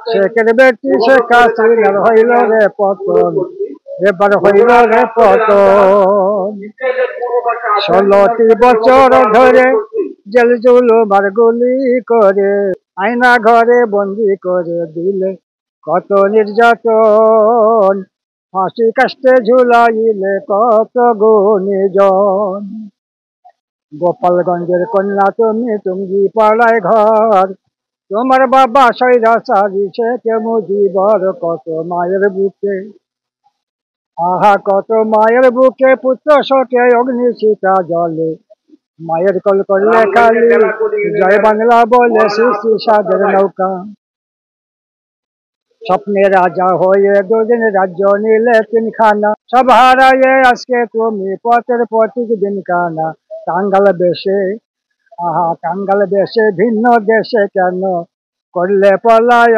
শেখের বেটি শেখ হাসিনার হইল রে পতন, এবার হইল রে পতন। 16টি বছর ধরে জেল জুলুমার গুলি করে আয়না ঘরে বন্দি করে দিলে কত নির্যাতন, ফাঁসি কাস্টে ঝুলাইলে কত গুণীজন। গোপালগঞ্জের কন্যা তুমি টুঙ্গি পাড়ায় ঘর, তোমার বাবা স্বৈরাচারী শেখ মুজিবর কত মায়ের বুকে, আহা কত মায়ের বুকে পুত্র শোকে অগ্নিশিখা জলে, মায়ের কল করলে খালি জয় বাংলা বলে শ্রী সাদের নৌকা। স্বপ্নে রাজা হয়ে দুদিন রাজ্য নিলে তিনখানা, সব হারাইয়ে আজকে তুমি পথের পথিক দিন কানা। কাঙ্গাল বেশে, আহা কাঙ্গাল বেশে ভিন্ন দেশে কেন করলে পলায়।